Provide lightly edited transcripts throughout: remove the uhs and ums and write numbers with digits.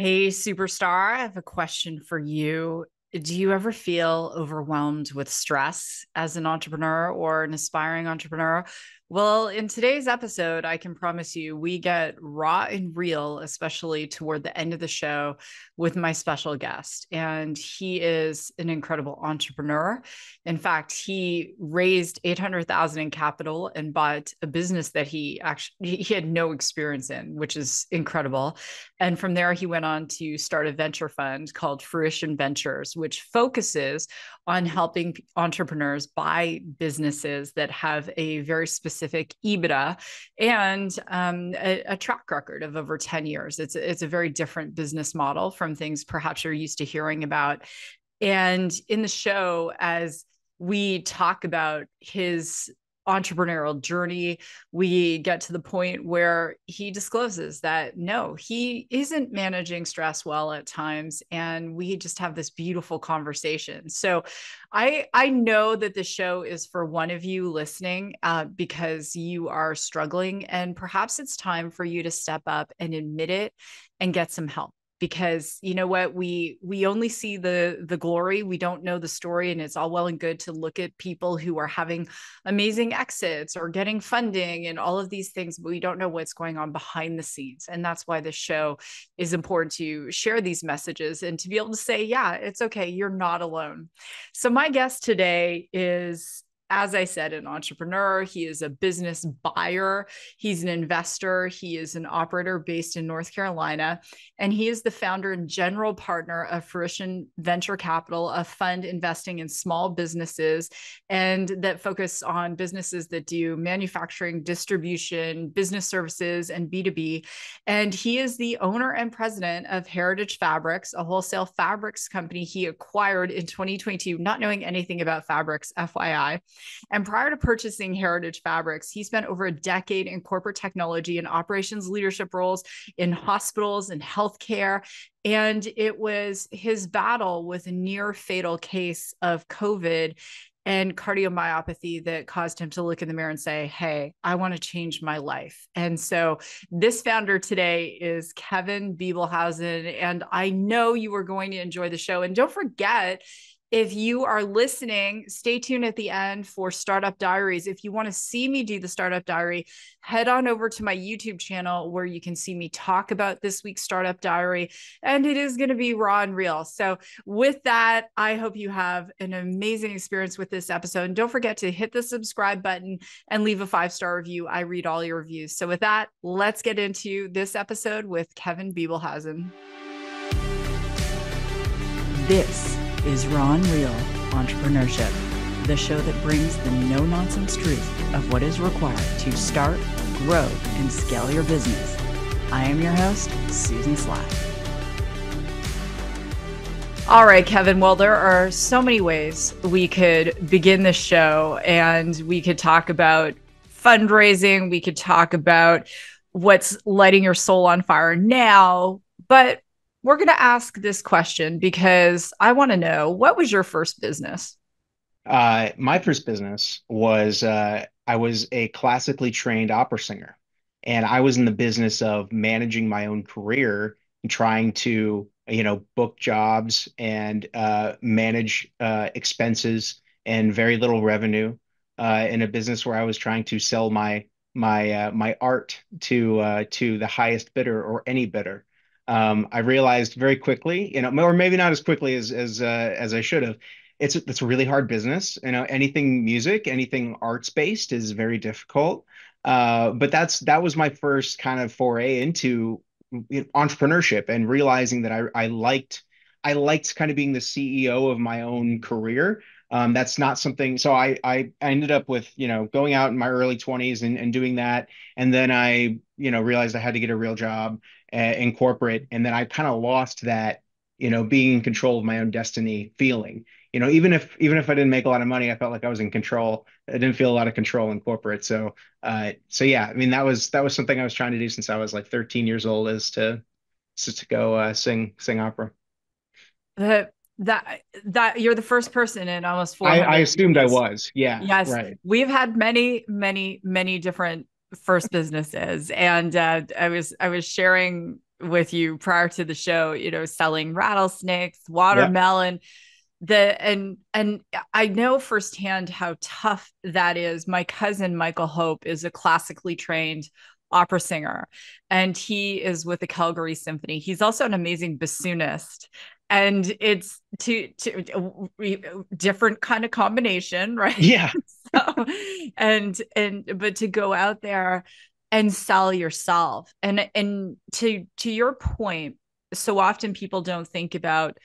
Hey, superstar, I have a question for you. Do you ever feel overwhelmed with stress as an entrepreneur or an aspiring entrepreneur? Well, in today's episode, I can promise you we get raw and real, especially toward the end of the show with my special guest. And he is an incredible entrepreneur. In fact, he raised 800,000 in capital and bought a business that he had no experience in, which is incredible. And from there, he went on to start a venture fund called Fruition Ventures, which focuses on helping entrepreneurs buy businesses that have a very specific EBITDA and a track record of over 10 years. It's a very different business model from things perhaps you're used to hearing about. And in the show, as we talk about his entrepreneurial journey, we get to the point where he discloses that no, he isn't managing stress well at times. And we just have this beautiful conversation. So I know that the show is for one of you listening because you are struggling, and perhaps it's time for you to step up and admit it and get some help, because you know what, we only see the glory, we don't know the story. And it's all well and good to look at people who are having amazing exits or getting funding and all of these things, but we don't know what's going on behind the scenes. And that's why the show is important, to share these messages and to be able to say, yeah, it's okay, you're not alone. So my guest today is, as I said, an entrepreneur. He is a business buyer. He's an investor. He is an operator based in North Carolina. And he is the founder and general partner of Fruition Venture Capital, a fund investing in small businesses and that focus on businesses that do manufacturing, distribution, business services, and B2B. And he is the owner and president of Heritage Fabrics, a wholesale fabrics company he acquired in 2022, not knowing anything about fabrics, FYI. And prior to purchasing Heritage Fabrics, he spent over a decade in corporate technology and operations leadership roles in hospitals and healthcare. And it was his battle with a near fatal case of COVID and cardiomyopathy that caused him to look in the mirror and say, hey, I want to change my life. And so this founder today is Kevin Bibelhausen. And I know you are going to enjoy the show. And don't forget, if you are listening, stay tuned at the end for Startup Diaries. If you want to see me do the Startup Diary, head on over to my YouTube channel where you can see me talk about this week's Startup Diary. And it is going to be raw and real. So with that, I hope you have an amazing experience with this episode. And don't forget to hit the subscribe button and leave a 5-star review. I read all your reviews. So with that, let's get into this episode with Kevin Bibelhausen. This is Raw and Real Entrepreneurship, the show that brings the no-nonsense truth of what is required to start, grow, and scale your business. I am your host, Susan Sly. All right, Kevin. Well, there are so many ways we could begin this show, and we could talk about fundraising. We could talk about what's lighting your soul on fire now, but we're going to ask this question because I want to know, what was your first business? My first business was I was a classically trained opera singer, and I was in the business of managing my own career and trying to, book jobs and manage expenses and very little revenue in a business where I was trying to sell my art to the highest bidder or any bidder. I realized very quickly, or maybe not as quickly as I should have. It's a really hard business. Anything music, anything arts based is very difficult. But that was my first kind of foray into entrepreneurship and realizing that I liked kind of being the CEO of my own career. That's not something. So I ended up with, going out in my early 20s and doing that. And then I, realized I had to get a real job in corporate. And then I kind of lost that, being in control of my own destiny feeling. Even if I didn't make a lot of money, I felt like I was in control. I didn't feel a lot of control in corporate. So yeah, I mean, that was something I was trying to do since I was like 13 years old, is to go sing opera. That that you're the first person in almost I 400 assumed I years. was. Yeah, Yes, right. we've had many, many, many different first businesses, and I was sharing with you prior to the show, selling rattlesnakes, Yep. watermelon, and I know firsthand how tough that is. My cousin Michael Hope is a classically trained opera singer, and he is with the Calgary Symphony. He's also an amazing bassoonist, and it's to different kind of combination, right? Yeah. So, and but to go out there and sell yourself, and to your point, so often people don't think about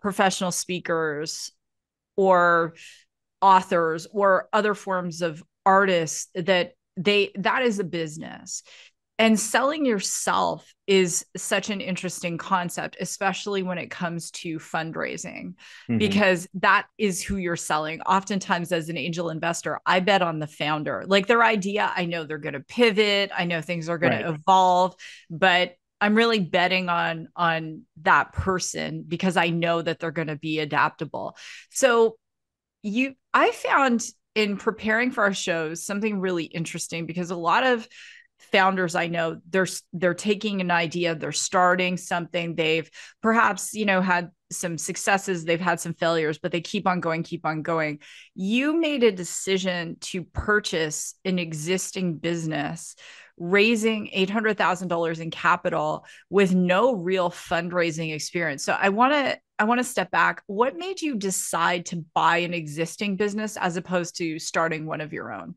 professional speakers or authors or other forms of artists that is a business, and selling yourself is such an interesting concept, especially when it comes to fundraising, Hmm. because that is who you're selling. Oftentimes, as an angel investor, I bet on the founder, like their idea. I know they're going to pivot. I know things are going Right. to evolve, but I'm really betting on that person because I know that they're going to be adaptable. So I found in preparing for our shows something really interesting, because a lot of founders I know, they're taking an idea, they're starting something, they've perhaps had some successes, they've had some failures, but they keep on going. You made a decision to purchase an existing business, raising $800,000 in capital with no real fundraising experience. So I want to step back. What made you decide to buy an existing business as opposed to starting one of your own?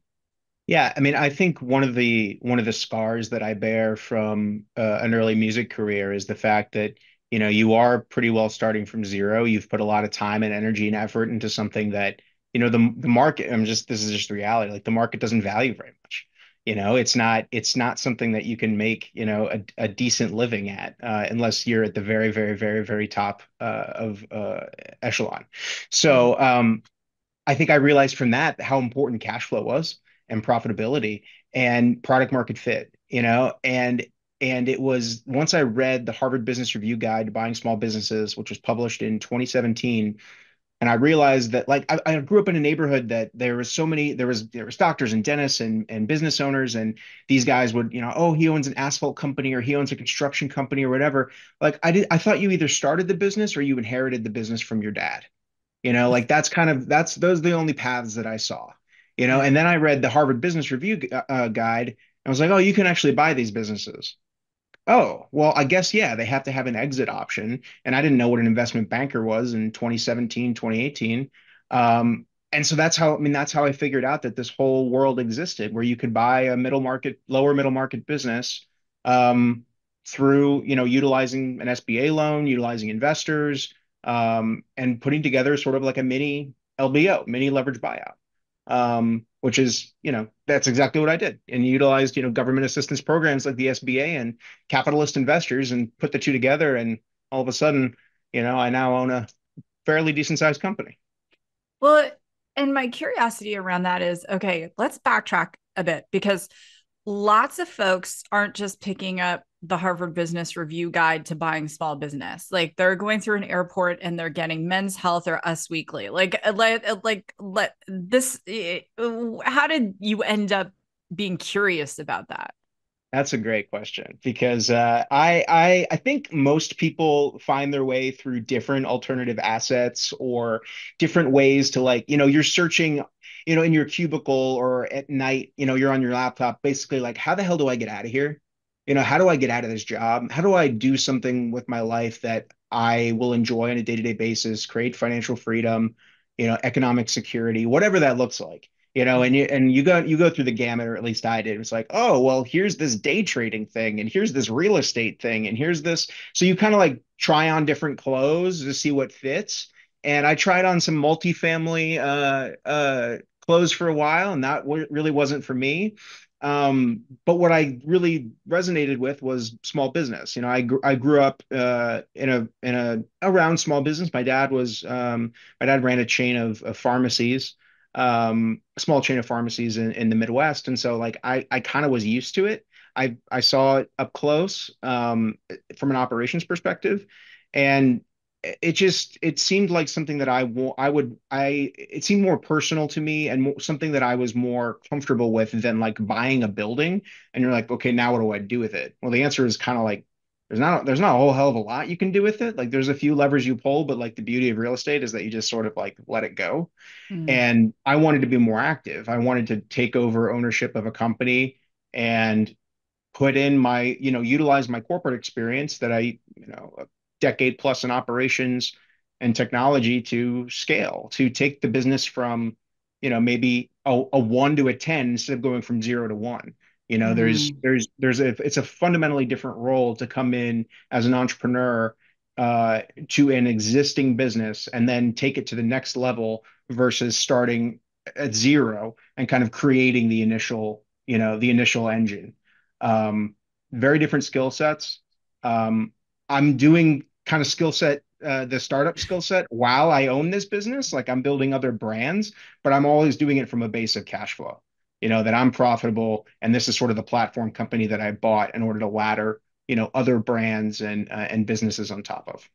Yeah, I mean, I think one of the scars that I bear from an early music career is the fact that, you are pretty well starting from zero. You've put a lot of time and energy and effort into something that, the market, this is just the reality. Like the market doesn't value very much. It's not something that you can make, a decent living at, unless you're at the very, very, very, very top of echelon. Mhm. So, I think I realized from that how important cash flow was and profitability and product market fit, and it was once I read the Harvard Business Review Guide to Buying Small Businesses, which was published in 2017, and I realized that like I grew up in a neighborhood that there was doctors and dentists and business owners, and these guys would, oh, he owns an asphalt company or he owns a construction company or whatever. Like I thought you either started the business or you inherited the business from your dad. Like that's those are the only paths that I saw. And then I read the Harvard Business Review guide, and I was like, oh, you can actually buy these businesses. Oh, well, I guess, yeah, they have to have an exit option. And I didn't know what an investment banker was in 2017, 2018. And so that's how I figured out that this whole world existed where you could buy a lower middle market business, um, through, utilizing an SBA loan, utilizing investors, and putting together sort of like a mini LBO, mini leverage buyout, which is, that's exactly what I did, and utilized, government assistance programs like the SBA and capitalist investors and put the two together. And all of a sudden, I now own a fairly decent sized company. Well, and my curiosity around that is, okay, let's backtrack a bit, because lots of folks aren't just picking up the Harvard Business Review Guide to buying small business. Like they're going through an airport and they're getting Men's Health or Us Weekly. Like this. How did you end up being curious about that? That's a great question because I think most people find their way through different alternative assets or different ways to, like, you're searching, in your cubicle or at night, you're on your laptop, basically like, how the hell do I get out of here? How do I get out of this job? How do I do something with my life that I will enjoy on a day-to-day basis, create financial freedom, economic security, whatever that looks like. And you go through the gamut, or at least I did. It's like, oh, well, here's this day trading thing, and here's this real estate thing, and here's this. So you kind of like try on different clothes to see what fits. And I tried on some multifamily clothes for a while, and that really wasn't for me. But what I really resonated with was small business. I grew up in a around small business. My dad ran a chain of pharmacies, a small chain of pharmacies in the Midwest. And so like I kind of was used to it. I saw it up close, from an operations perspective. And it seemed like something that it seemed more personal to me, and something that I was more comfortable with than like buying a building. And you're like, okay, now what do I do with it? Well, the answer is kind of like there's not a whole hell of a lot you can do with it. Like there's a few levers you pull, but like the beauty of real estate is that you just sort of like let it go. Mm. And I wanted to be more active. I wanted to take over ownership of a company and put in utilize my corporate experience that a decade plus in operations and technology to scale, to take the business from, maybe a 1 to a 10 instead of going from 0 to 1. Mm. It's a fundamentally different role to come in as an entrepreneur to an existing business and then take it to the next level versus starting at zero and kind of creating the initial engine. um, Very different skill sets. I'm doing kind of the startup skill set while I own this business. Like I'm building other brands, but I'm always doing it from a base of cash flow, that I'm profitable. And this is sort of the platform company that I bought in order to ladder, other brands and businesses on top of.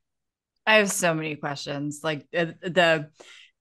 I have so many questions. Like the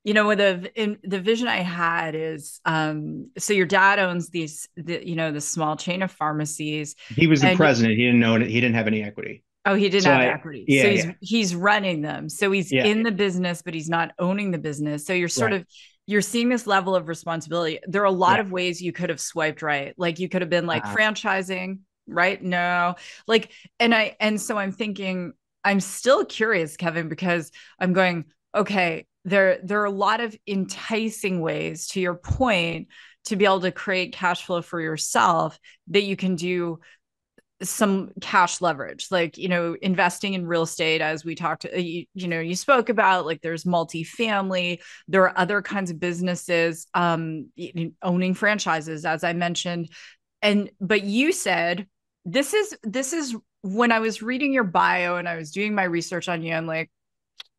vision I had is, so your dad owns the small chain of pharmacies, He was the and president. He didn't know it. He didn't have any equity. oh, he didn't So have equity. So yeah, he's yeah, he's running them. So he's yeah, in the business, but he's not owning the business. So right. you're seeing this level of responsibility. There are a lot Yeah. of ways you could have swiped right. Like you could have been like Uh, franchising, right? No. Like, and so I'm thinking, I'm still curious, Kevin, because I'm going, okay, there are a lot of enticing ways, to your point, to be able to create cash flow for yourself that you can do some cash leverage, like investing in real estate, as we talked, you spoke about. Like there's multifamily, there are other kinds of businesses, owning franchises, as I mentioned. And but you said, this is when I was reading your bio and I was doing my research on you, I'm like,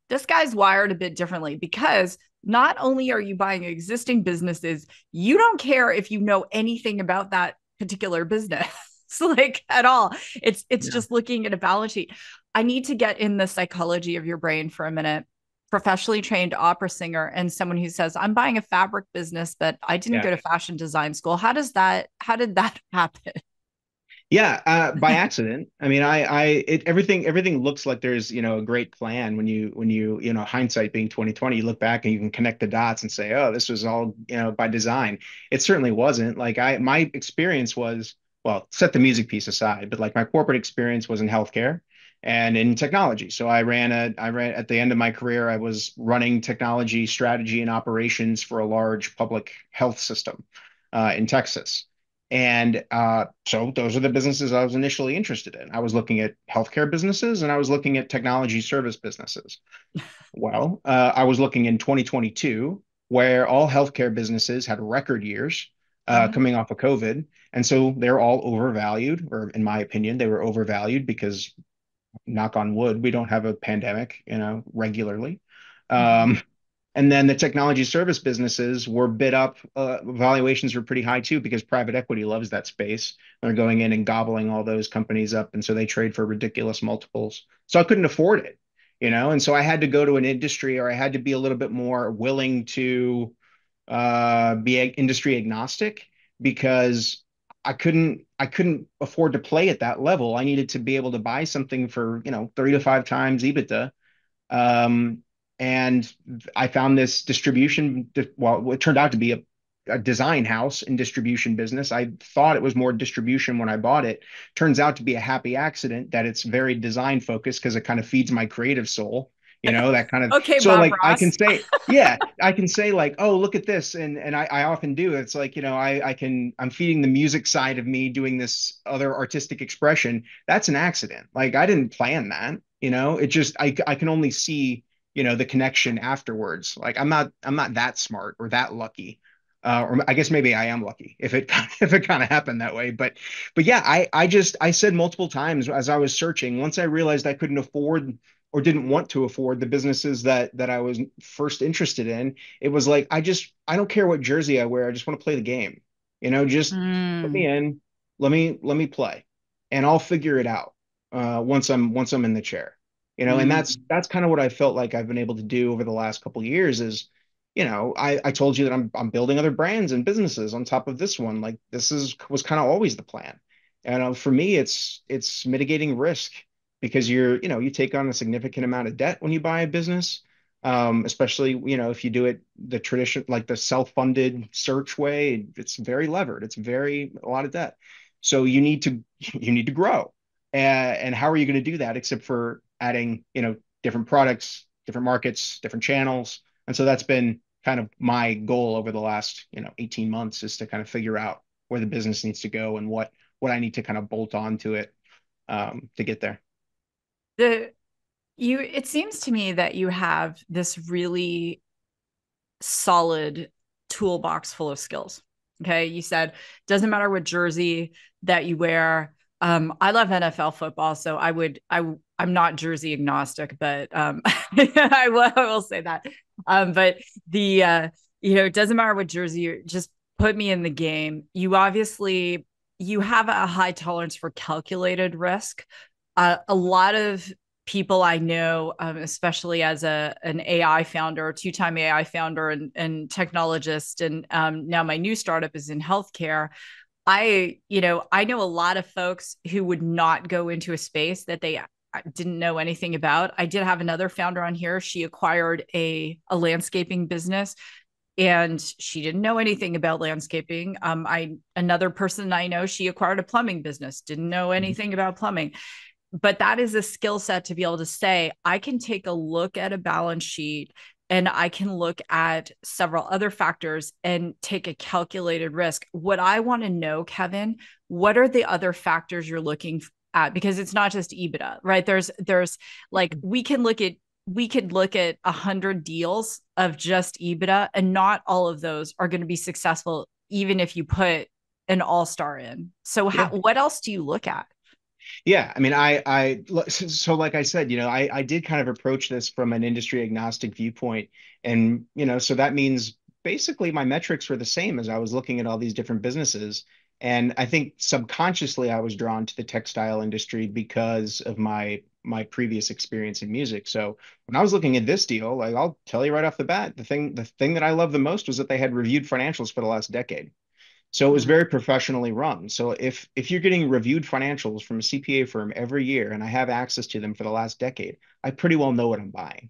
this guy's wired a bit differently, because not only are you buying existing businesses, you don't care if you know anything about that particular business. Like at all. It's yeah. just looking at a balance sheet. I need to get in the psychology of your brain for a minute. Professionally trained opera singer and someone who says, I'm buying a fabric business, but I didn't Yeah. go to fashion design school. How did that happen? Yeah, by accident. I mean, everything looks like there's, a great plan when hindsight being 2020, you look back and you can connect the dots and say, oh, this was all, by design. It certainly wasn't. Like my experience was, well, set the music piece aside, but like my corporate experience was in healthcare and in technology. So I ran at the end of my career, I was running technology strategy and operations for a large public health system in Texas. And so those are the businesses I was initially interested in. I was looking at healthcare businesses and I was looking at technology service businesses. Well, I was looking in 2022, where all healthcare businesses had record years Uh-huh. coming off of COVID. And so they're all overvalued, or in my opinion, they were overvalued because, knock on wood, we don't have a pandemic, regularly. Mm-hmm. Um, and then the technology service businesses were bid up. Valuations were pretty high too, because private equity loves that space. They're going in and gobbling all those companies up. And so they trade for ridiculous multiples. So I couldn't afford it, And so I had to go to an industry, or I had to be a little bit more willing to be industry agnostic, because I couldn't afford to play at that level. I needed to be able to buy something for, 3 to 5 times EBITDA. um, and I found this distribution. Well, it turned out to be a design house in distribution business. I thought it was more distribution when I bought it. Turns out to be a happy accident that it's very design focused, because it kind of feeds my creative soul. That kind of, Okay, so Bob like I can Ross. say, yeah, I can say like, oh, look at this. And I often do. It's like, I'm feeding the music side of me doing this other artistic expression. That's an accident. Like I didn't plan that. It just I can only see, the connection afterwards. Like I'm not that smart or that lucky. Or I guess maybe I am lucky if it if it kind of happened that way. But yeah, I said multiple times as I was searching, once I realized I couldn't afford or didn't want to afford the businesses that I was first interested in, it was like I don't care what jersey I wear. I just want to play the game. Just put me Mm. in, let me play, and I'll figure it out once I'm in the chair. And that's Mm. that's kind of what I felt like I've been able to do over the last couple of years is, I told you that I'm building other brands and businesses on top of this one. Like this was kind of always the plan. And for me, it's mitigating risk. because you take on a significant amount of debt when you buy a business, especially, if you do it the tradition, like the self-funded search way, it's very levered. It's very a lot of debt. So you need to grow. And how are you going to do that except for adding, different products, different markets, different channels? And so that's been kind of my goal over the last, 18 months, is to kind of figure out where the business needs to go and what I need to kind of bolt on to it, to get there. The you it seems to me that you have this really solid toolbox full of skills. Okay. You said doesn't matter what jersey that you wear. I love NFL football, so I'm not jersey agnostic, but I will say that. But it doesn't matter what jersey you just put me in the game. You have a high tolerance for calculated risk. A lot of people I know, especially as an AI founder, two-time AI founder and technologist, and now my new startup is in healthcare. I know a lot of folks who would not go into a space that they didn't know anything about. I did have another founder on here. She acquired a landscaping business and she didn't know anything about landscaping. Another person I know, she acquired a plumbing business, didn't know Mhm. anything about plumbing. But that is a skill set to be able to say, I can take a look at a balance sheet and I can look at several other factors and take a calculated risk. What I want to know, Kevin, what are the other factors you're looking at? Because it's not just EBITDA, right? There's like we could look at 100 deals of just EBITDA, and not all of those are going to be successful, even if you put an all-star in. So Yeah. what else do you look at? Yeah, I mean, so like I said, I did kind of approach this from an industry agnostic viewpoint. And, so that means basically my metrics were the same as I was looking at all these different businesses. And I think subconsciously I was drawn to the textile industry because of my previous experience in music. So when I was looking at this deal, like I'll tell you right off the bat, the thing that I loved the most was that they had reviewed financials for the last decade. So it was Mm, very professionally run. So if you're getting reviewed financials from a CPA firm every year and I have access to them for the last decade, I pretty well know what I'm buying.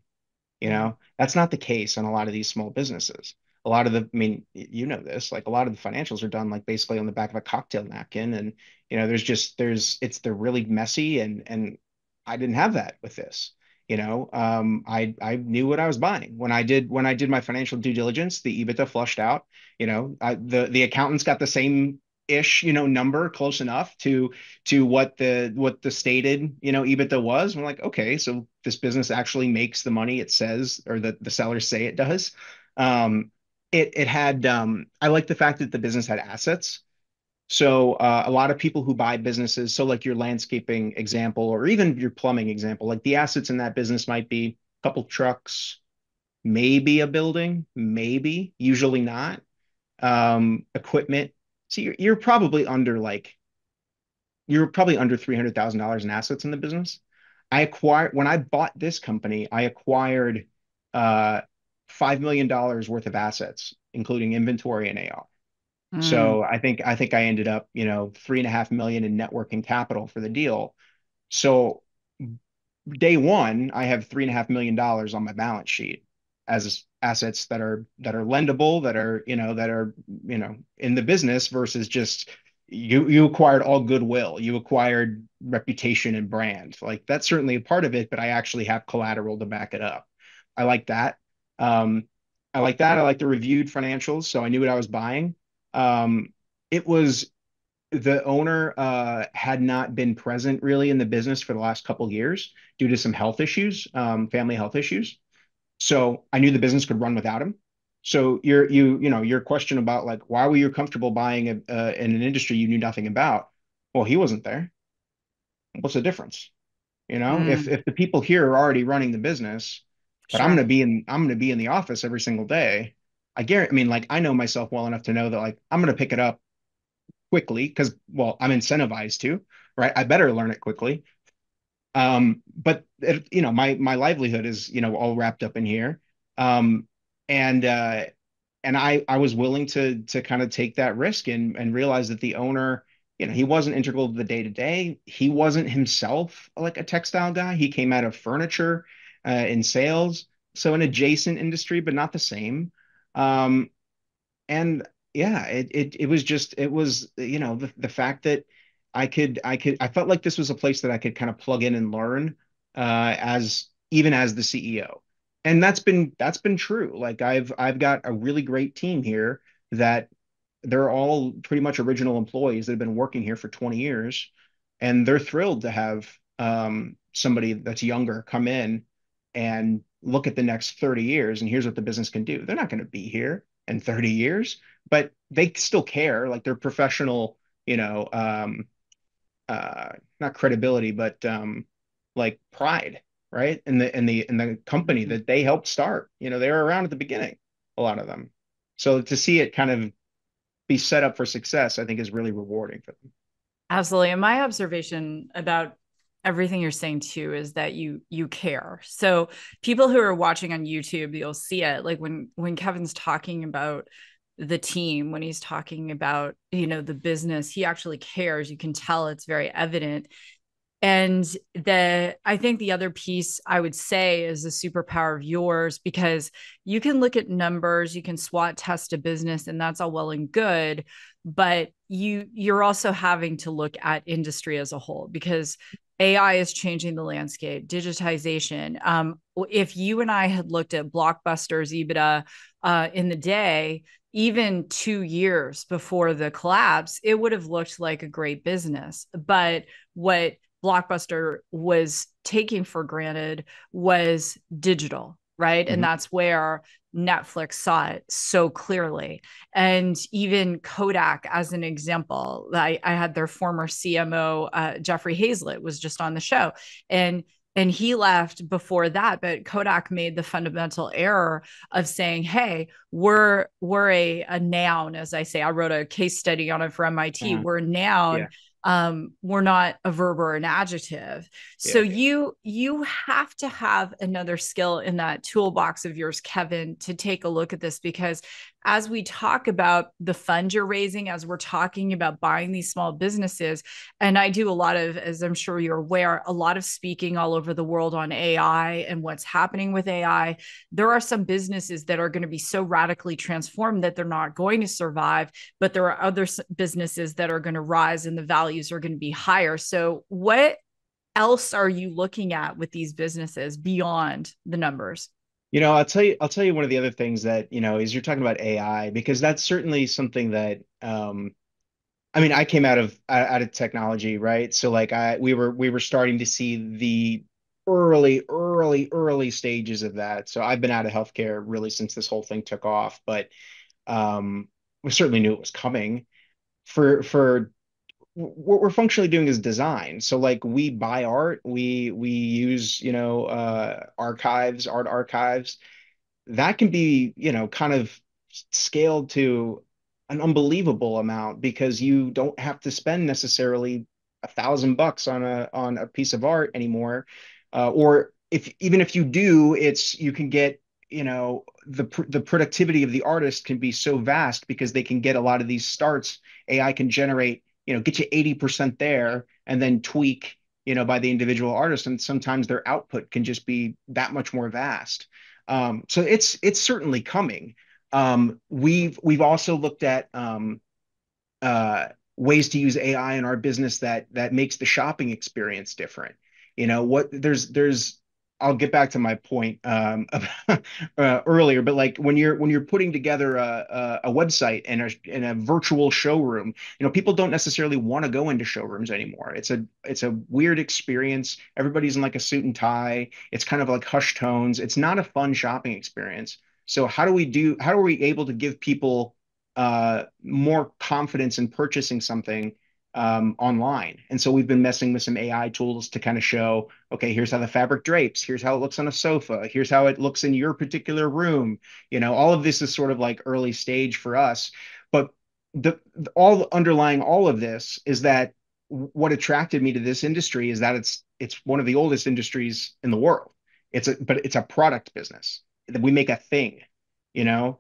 mm. That's not the case on a lot of these small businesses. A lot of I mean, this, like a lot of the financials are done like basically on the back of a cocktail napkin. And, they're really messy, and I didn't have that with this. I knew what I was buying. When I did my financial due diligence, the EBITDA flushed out. The accountants got the same ish, number close enough to what the stated, EBITDA was. I'm like, okay, so this business actually makes the money it says, or that the sellers say it does. It had I like the fact that the business had assets. So a lot of people who buy businesses, so like your landscaping example, or even your plumbing example, like the assets in that business might be a couple trucks, maybe a building, maybe, usually not. Equipment. So you're probably under $300,000 in assets in the business. When I bought this company, I acquired uh $5 million worth of assets, including inventory and AR. Mm. So I think I ended up, 3.5 million in net working capital for the deal. So day one, I have $3.5 million on my balance sheet as assets that are lendable, that are in the business, versus just you acquired all goodwill, you acquired reputation and brand. Like that's certainly a part of it, but I actually have collateral to back it up. I like that. Um, I like that. I like the reviewed financials, so I knew what I was buying. It was The owner had not been present really in the business for the last couple of years due to some health issues, family health issues. So I knew the business could run without him. So your question about like why were you comfortable buying in an industry you knew nothing about? Well, he wasn't there. What's the difference? If Mm. the people here are already running the business, but I'm Sure. gonna be in the office every single day. I guarantee. I mean, like I know myself well enough to know that like I'm gonna pick it up quickly because, well, I'm incentivized to, right? I better learn it quickly. But my livelihood is, all wrapped up in here. Um, and I was willing to kind of take that risk and realize that the owner he wasn't integral to the day to day. He wasn't himself like a textile guy. He came out of furniture in sales, so an adjacent industry, but not the same. Um, and yeah, it was just it was the fact that I felt like this was a place that I could kind of plug in and learn as even as the CEO. And that's been true. Like I've got a really great team here that they're all pretty much original employees that have been working here for 20 years, and they're thrilled to have somebody that's younger come in and look at the next 30 years and here's what the business can do. They're not going to be here in 30 years, but they still care. Like they're professional, you know, not credibility, but like pride, right? In the company Mhm. that they helped start. They were around at the beginning, a lot of them. So to see it kind of be set up for success, I think is really rewarding for them. Absolutely. And my observation about everything you're saying too is that you care. So people who are watching on YouTube, you'll see it. Like when Kevin's talking about the team, when he's talking about, the business, he actually cares. You can tell it's very evident. And I think the other piece I would say is a superpower of yours, because you can look at numbers, you can SWOT test a business, and that's all well and good, but you're also having to look at industry as a whole, because AI is changing the landscape, digitization. If you and I had looked at Blockbuster's EBITDA in the day, even 2 years before the collapse, it would have looked like a great business. But what Blockbuster was taking for granted was digital, right? And Mhm. that's where Netflix saw it so clearly. And even Kodak, as an example, I had their former CMO, Jeffrey Hazlett, was just on the show. And he left before that, but Kodak made the fundamental error of saying, hey, we're a noun, as I say. I wrote a case study on it for MIT. Uh, We're a noun. yeah, We're not a verb or an adjective. So yeah. you have to have another skill in that toolbox of yours, Kevin, to take a look at this, because as we talk about the fund you're raising, as we're talking about buying these small businesses, and I do a lot of, as I'm sure you're aware, a lot of speaking all over the world on AI and what's happening with AI. There are some businesses that are going to be so radically transformed that they're not going to survive, but there are other businesses that are going to rise and the values are going to be higher. So what else are you looking at with these businesses beyond the numbers? I'll tell you one of the other things that, is you're talking about AI, because that's certainly something that, I mean, I came out of technology, right? So like we were starting to see the early stages of that. So I've been out of healthcare really since this whole thing took off, but um, we certainly knew it was coming. For what we're functionally doing is design. So like we buy art, we use, archives, art archives that can be, kind of scaled to an unbelievable amount because you don't have to spend necessarily $1,000 on a piece of art anymore. Or if even if you do, you can get, the productivity of the artist can be so vast because they can get a lot of these starts. AI can generate, get you 80% there and then tweak, by the individual artist. And sometimes their output can just be that much more vast. So it's certainly coming. We've also looked at uh, ways to use AI in our business that makes the shopping experience different. What there's I'll get back to my point earlier, but like when you're putting together a website and a virtual showroom, people don't necessarily want to go into showrooms anymore. It's a weird experience. Everybody's in like a suit and tie. It's kind of like hushed tones. It's not a fun shopping experience. So how are we able to give people more confidence in purchasing something online? And so we've been messing with some AI tools to kind of show, okay, here's how the fabric drapes, here's how it looks on a sofa, here's how it looks in your particular room. All of this is sort of like early stage for us, but all underlying all of this is that what attracted me to this industry is that it's one of the oldest industries in the world. But it's a product business. We make a thing, you know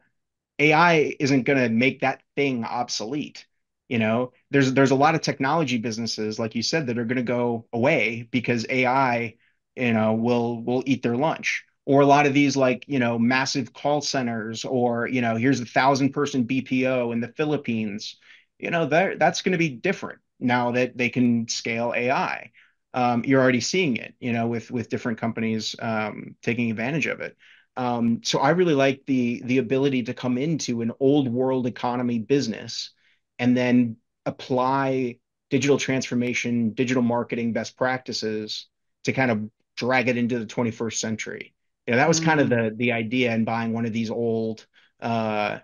AI isn't going to make that thing obsolete. There's a lot of technology businesses, like you said, that are going to go away because AI, will eat their lunch. Or a lot of these like, massive call centers, or, here's 1,000-person BPO in the Philippines. That's going to be different now that they can scale AI. You're already seeing it, with different companies taking advantage of it. So I really like the ability to come into an old world economy business and then apply digital transformation, digital marketing best practices to kind of drag it into the 21st century. That was kind of Mm. the idea in buying one of these old uh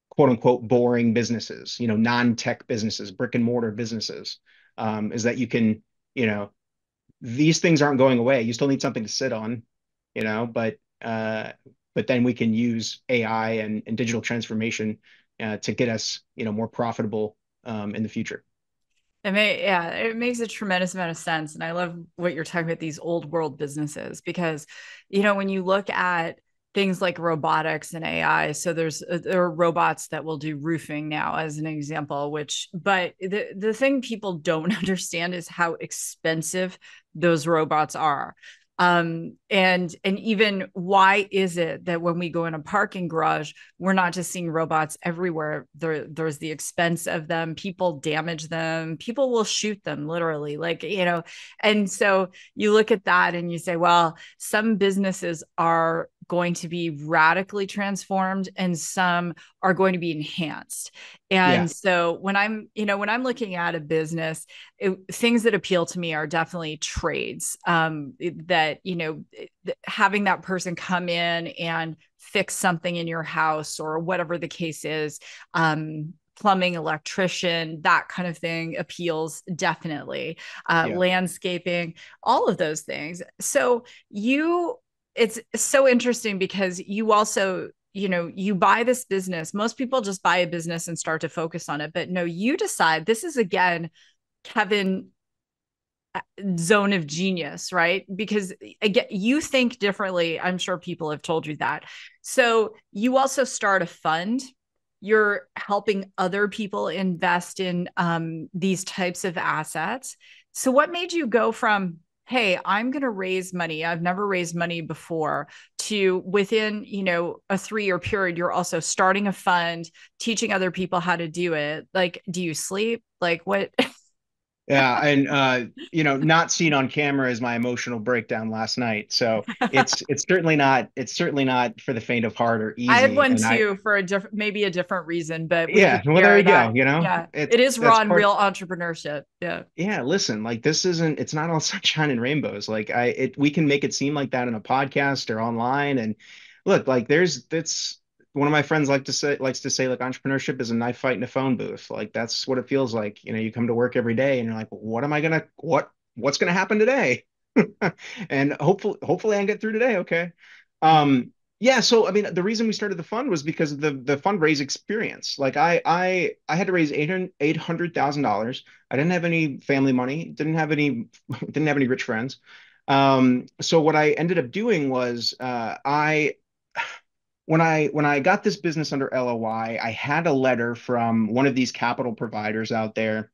quote unquote boring businesses, non-tech businesses, brick and mortar businesses, is that you can, you know, these things aren't going away. You still need something to sit on, you know, but uh, but then we can use AI and digital transformation to get us, more profitable in the future. Yeah, it makes a tremendous amount of sense. And I love what you're talking about, these old world businesses, because, when you look at things like robotics and AI, so there are robots that will do roofing now, as an example, but the thing people don't understand is how expensive those robots are. And even why is it that when we go in a parking garage, we're not just seeing robots everywhere? There's the expense of them. People damage them. People will shoot them, literally. And so you look at that and you say, well, some businesses are going to be radically transformed and some are going to be enhanced. Yeah, And so when I'm looking at a business, things that appeal to me are definitely trades, that, having that person come in and fix something in your house or whatever the case is, plumbing, electrician, that kind of thing appeals definitely. yeah. Landscaping, all of those things. So it's so interesting because you also, you buy this business. Most people just buy a business and start to focus on it, but no, you decide this is, again, Kevin, zone of genius, right? Because again, you think differently. I'm sure people have told you that. So you also start a fund. You're helping other people invest in these types of assets. So what made you go from, hey, I'm going to raise money, I've never raised money before, to within, a 3-year period, you're also starting a fund, teaching other people how to do it? Like, do you sleep? Like, what? Yeah, and not seen on camera is my emotional breakdown last night. So it's certainly not for the faint of heart or I had easy. one And I too for maybe a different reason, but we yeah, could well there share you go. that. Yeah, It's it is that's raw and part. real entrepreneurship. Yeah. Yeah, listen, like it's not all sunshine and rainbows. We can make it seem like that in a podcast or online. And look, like that's one of my friends likes to say, like, entrepreneurship is a knife fight in a phone booth. Like that's what it feels like. You come to work every day and you're like, what's gonna happen today? And hopefully I can get through today. Okay. Yeah. Yeah, so I mean, the reason we started the fund was because of the fundraise experience. Like I had to raise $800,000. I didn't have any family money, didn't have any rich friends. So what I ended up doing was I when I got this business under LOI, I had a letter from one of these capital providers out there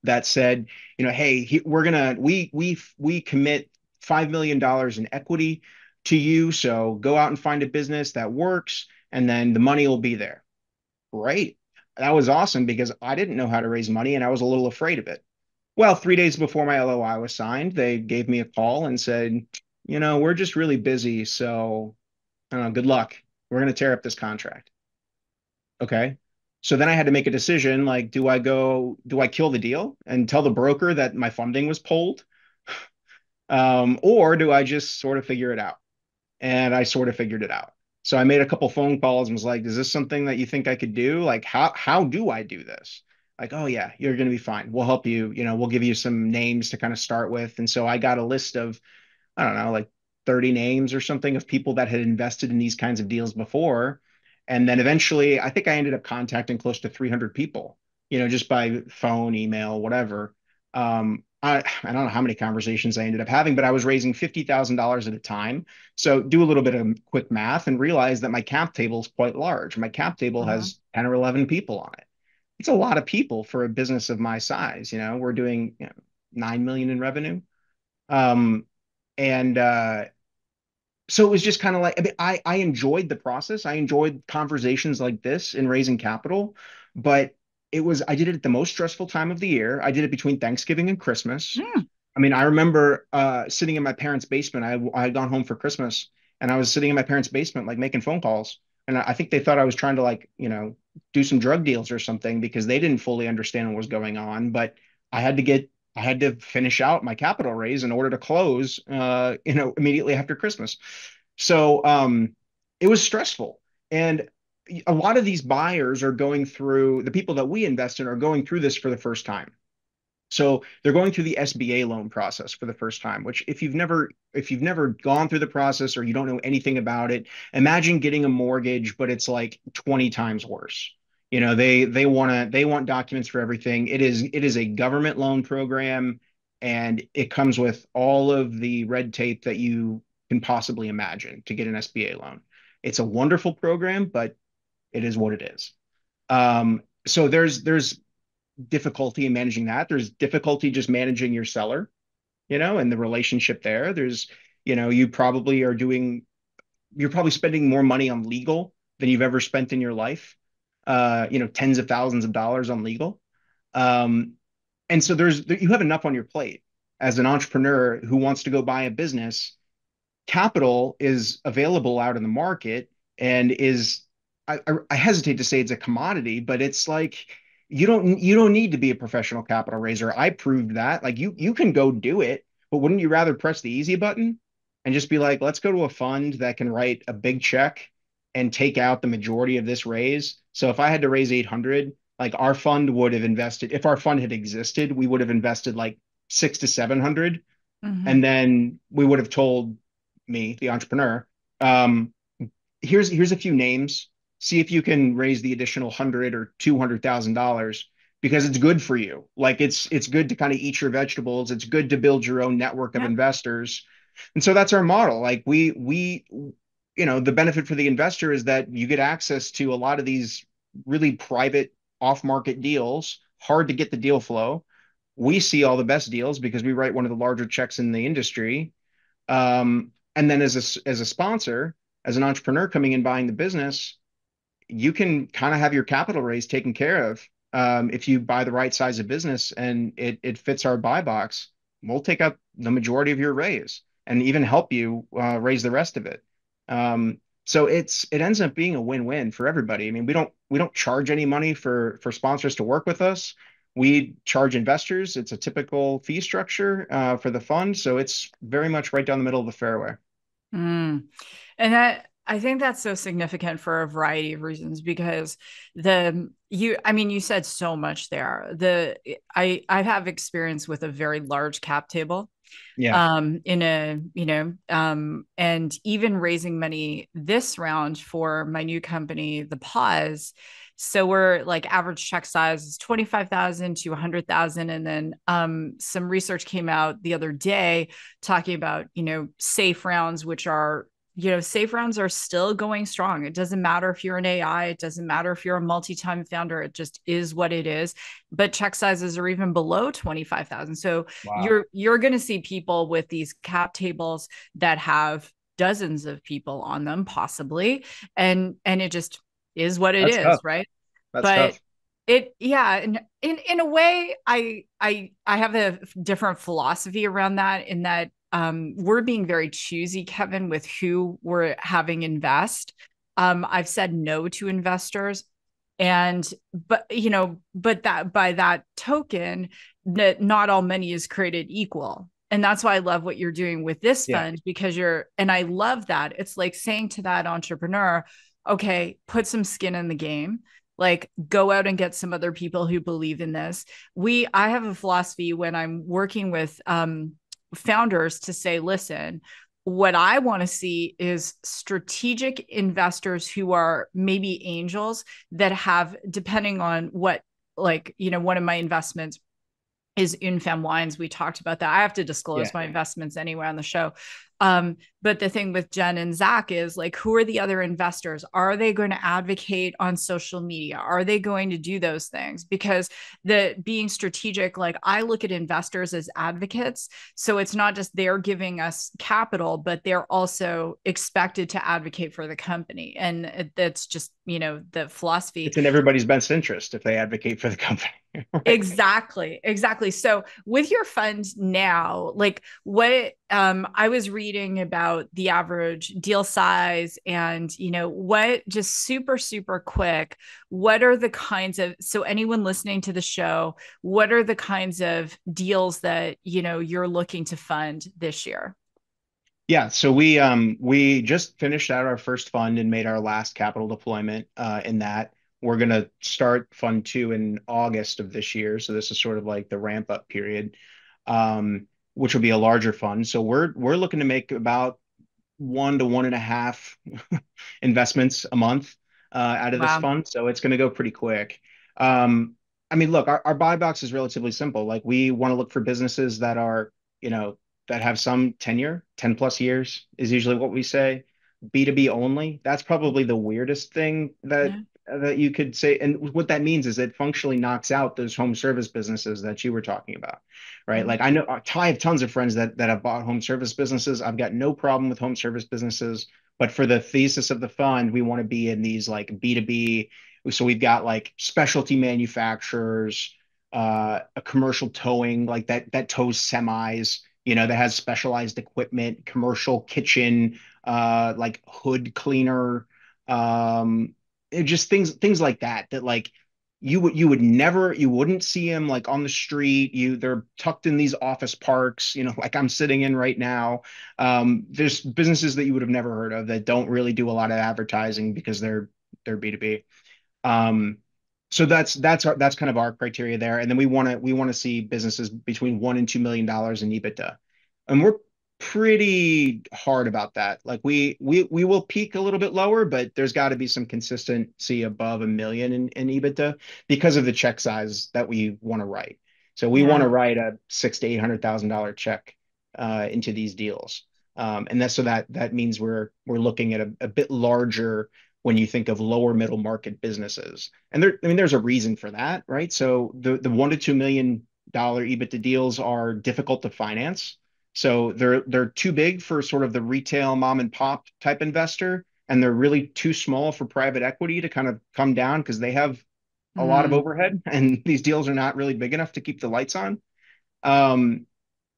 that said, hey, we commit $5 million in equity to you. So go out and find a business that works, and then the money will be there. Great. That was awesome because I didn't know how to raise money and I was a little afraid of it. Well, 3 days before my LOI was signed, they gave me a call and said, we're just really busy. So I don't know, good luck. We're going to tear up this contract. Okay. So then I had to make a decision, like, do I kill the deal and tell the broker that my funding was pulled? Or do I just sort of figure it out? And I sort of figured it out. So I made a couple phone calls and was like, is this something that you think I could do? Like, how do I do this? Like, oh yeah, you're going to be fine. We'll help you. We'll give you some names to kind of start with. And so I got a list of, I don't know, like 30 names or something of people that had invested in these kinds of deals before. And then eventually, I think I ended up contacting close to 300 people, just by phone, email, whatever. I don't know how many conversations I ended up having, but I was raising $50,000 at a time. So do a little bit of quick math and realize that my cap table is quite large. My cap table Uh-huh. has 10 or 11 people on it. it's a lot of people for a business of my size. We're doing 9 million in revenue. Um, and so it was just kind of like, I mean, I enjoyed the process. I enjoyed conversations like this in raising capital, but I did it at the most stressful time of the year. I did it between Thanksgiving and Christmas. Mm, I mean, I remember sitting in my parents' basement. I had gone home for Christmas, and I was sitting in my parents' basement, like making phone calls. And I think they thought I was trying to, like, do some drug deals or something, because they didn't fully understand what was going on. But I had to finish out my capital raise in order to close, immediately after Christmas. So it was stressful. And a lot of these buyers are going through, the people that we invest in are going through this for the first time. So they're going through the SBA loan process for the first time, which if you've never gone through the process or you don't know anything about it, imagine getting a mortgage, but it's like 20 times worse. They want documents for everything. It is a government loan program, and it comes with all of the red tape that you can possibly imagine to get an SBA loan. It's a wonderful program, but it is what it is. So there's difficulty in managing that. There's difficulty just managing your seller, and the relationship there. You probably you're probably spending more money on legal than you've ever spent in your life. Tens of thousands of dollars on legal. Um, and so you have enough on your plate as an entrepreneur who wants to go buy a business. Capital is available out in the market, and I hesitate to say it's a commodity, but it's like you don't need to be a professional capital raiser. I proved that. Like, you can go do it, but wouldn't you rather press the easy button and just be like, let's go to a fund that can write a big check and take out the majority of this raise? So if I had to raise 800, like, our fund would have invested, if our fund had existed, we would have invested like 6 to 700, mhm. and then we would have told me, the entrepreneur, um, here's a few names. See if you can raise the additional 100 or $200,000, because it's good for you. Like, it's good to kind of eat your vegetables. It's good to build your own network of Yep. investors. And so that's our model. Like, the benefit for the investor is that you get access to a lot of these really private off-market deals, hard to get the deal flow. We see all the best deals because we write one of the larger checks in the industry. And then as a sponsor, as an entrepreneur coming in buying the business, you can kind of have your capital raise taken care of. If you buy the right size of business and it fits our buy box, we'll take up the majority of your raise and even help you raise the rest of it. So it ends up being a win-win for everybody. I mean, we don't charge any money for sponsors to work with us. We charge investors. It's a typical fee structure for the fund, so it's very much right down the middle of the fairway. Mm. And I think that's so significant for a variety of reasons because I mean, you said so much there. I have experience with a very large cap table Yeah, in a, and even raising money this round for my new company, The Pause. So we're like average check size is 25,000 to 100,000. And then some research came out the other day talking about, safe rounds, which are, safe rounds are still going strong. It doesn't matter if you're an AI, it doesn't matter if you're a multi-time founder, it just is what it is. But check sizes are even below 25,000. So wow, you're going to see people with these cap tables that have dozens of people on them possibly, and it just is what it that's tough. is, right? That's But tough. yeah, and in a way I have a different philosophy around that, in that we're being very choosy, Kevin, with who we're having invest. I've said no to investors, and but that by that token, that not all money is created equal. And that's why I love what you're doing with this Yeah, fund, because and I love that. It's like saying to that entrepreneur, okay, put some skin in the game, like go out and get some other people who believe in this. I have a philosophy when I'm working with founders to say, listen, what I want to see is strategic investors who are maybe angels that have, depending on what, like, one of my investments is Infam Wines. We talked about that. I have to yeah, disclose my investments anyway on the show. But the thing with Jen and Zach is like, who are the other investors? Are they going to advocate on social media? Are they going to do those things? Because the being strategic, like I look at investors as advocates. So it's not just they're giving us capital, but they're also expected to advocate for the company. And that's just, the philosophy. It's in everybody's best interest if they advocate for the company, right? Exactly, exactly. So with your fund now, like what I was reading about the average deal size and what just super, super quick, what are the kinds of so anyone listening to the show, what are the kinds of deals that you're looking to fund this year? Yeah, so we just finished out our first fund and made our last capital deployment in that. We're gonna start fund two in August of this year. So this is sort of like the ramp up period, which will be a larger fund. So we're looking to make about 1 to 1.5 investments a month out of this Wow. fund. So it's going to go pretty quick. Um, I mean, look, our buy box is relatively simple. Like we want to look for businesses that are, that have some tenure, 10 plus years is usually what we say. B2B only. That's probably the weirdest thing Yeah. that you could say. And what that means is it functionally knocks out those home service businesses that you were talking about, right? Mhm. Like I have tons of friends that have bought home service businesses. I've got no problem with home service businesses, but for the thesis of the fund, we want to be in these like B2B. So we've got like specialty manufacturers, a commercial towing like that tows semis, that has specialized equipment, commercial kitchen, like hood cleaner, just things like that like you wouldn't see them like on the street. They're tucked in these office parks, like I'm sitting in right now. There's businesses that you would have never heard of that don't really do a lot of advertising because they're B2B. Um, so that's kind of our criteria there. And then we want to see businesses between $1 and $2 million in EBITDA. And we're pretty hard about that. Like we will peak a little bit lower, but there's got to be some consistency above 1 million in EBITDA because of the check size that we want to write. So we want Yeah. to write a $600,000 to $800,000 check into these deals. And that's so that means we're looking at a bit larger when you think of lower middle market businesses. And I mean, there's a reason for that, right? So the $1 to $2 million EBITDA deals are difficult to finance. So they're too big for sort of the retail mom and pop type investor, and they're really too small for private equity to kind of come down because they have a lot of Mm. overhead, and these deals are not really big enough to keep the lights on. Um,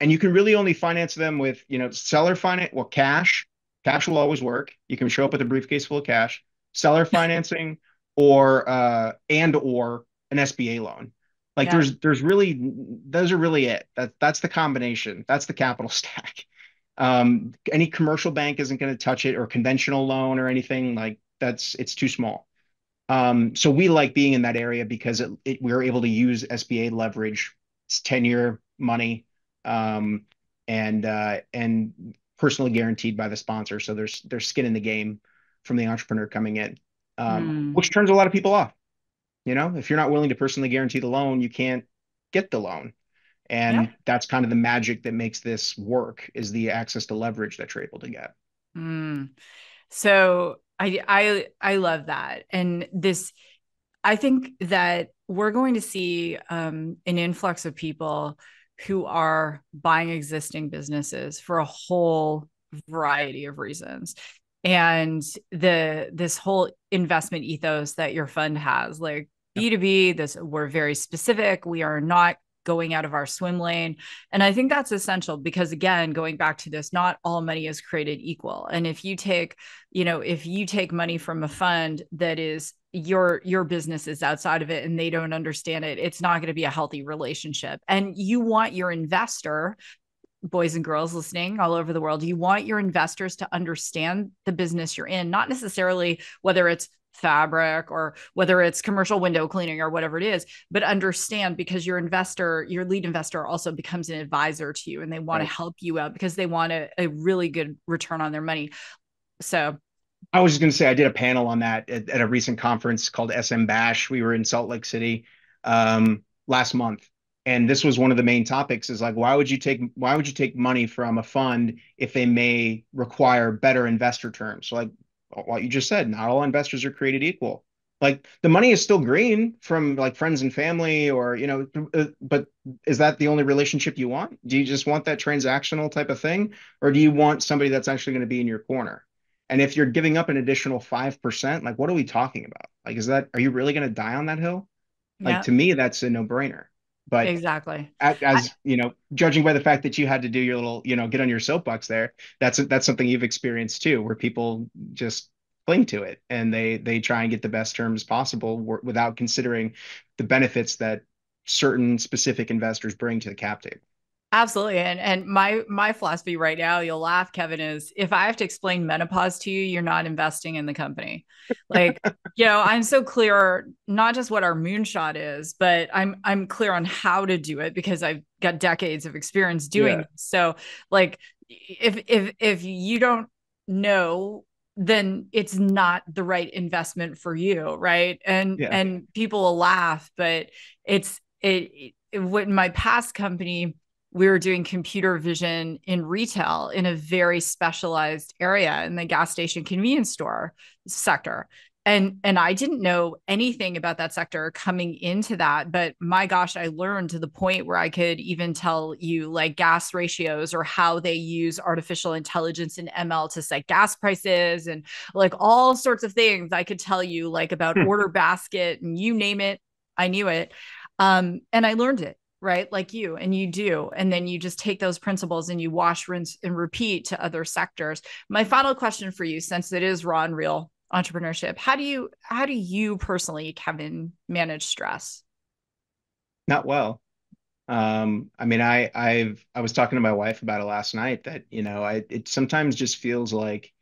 and you can really only finance them with, seller finance, well, cash. Cash will always work. You can show up with a briefcase full of cash, seller financing, or an SBA loan. Like Yeah. there's really those are really it. That's the combination. That's the capital stack. Any commercial bank isn't going to touch it or conventional loan or anything like it's too small. So we like being in that area because we're able to use SBA leverage, it's 10-year money, um, and personally guaranteed by the sponsor. So there's skin in the game from the entrepreneur coming in, Mm. which turns a lot of people off. If you're not willing to personally guarantee the loan, you can't get the loan. Yeah. And that's kind of the magic that makes this work is the access to leverage that you're able to get. Mm. So I love that. And this I think that we're going to see an influx of people who are buying existing businesses for a whole variety of reasons. And this whole investment ethos that your fund has, like B2B, this we're very specific. We are not going out of our swim lane. And I think that's essential because again, going back to this, not all money is created equal. And if you take money from a fund that is your business is outside of it and they don't understand it, it's not going to be a healthy relationship. And you want your investor, boys and girls listening all over the world, you want your investors to understand the business you're in, not necessarily whether it's fabric or whether it's commercial window cleaning or whatever it is, but understand because your lead investor also becomes an advisor to you and they want to Right. help you out because they want a really good return on their money. So, I was just going to say I did a panel on that at a recent conference called SM Bash. We were in Salt Lake City last month, And this was one of the main topics is like, why would you take money from a fund if they may require better investor terms? So like what you just said, not all investors are created equal. Like the money is still green from like friends and family or, but is that the only relationship you want? Do you just want that transactional type of thing? Or do you want somebody that's actually going to be in your corner? And if you're giving up an additional 5%, like what are we talking about? Like, are you really going to die on that hill? Like Yeah, to me, that's a no-brainer. But exactly. as judging by the fact that you had to do your little, get on your soapbox there, that's something you've experienced too, where people just cling to it and they try and get the best terms possible without considering the benefits that certain specific investors bring to the cap table. Absolutely. And my philosophy right now, you'll laugh, Kevin, is if I have to explain menopause to you, you're not investing in the company. Like, I'm so clear, not just what our moonshot is, but I'm clear on how to do it because I've got decades of experience doing Yeah. this. So like if you don't know, then it's not the right investment for you, right? Yeah. And people will laugh, but what my past company, we were doing computer vision in retail in a very specialized area in the gas station convenience store sector. And I didn't know anything about that sector coming into that, but my gosh, I learned to the point where I could even tell you like gas ratios or how they use artificial intelligence and ML to set gas prices and like all sorts of things. I could tell you like about Hmm. order basket and you name it, I knew it. And I learned it, right? Like you, and you do. And then you just take those principles and you wash, rinse, and repeat to other sectors. My final question for you, since it is raw and real entrepreneurship, how do you personally, Kevin, manage stress? Not well. I mean, I was talking to my wife about it last night that, it sometimes just feels like,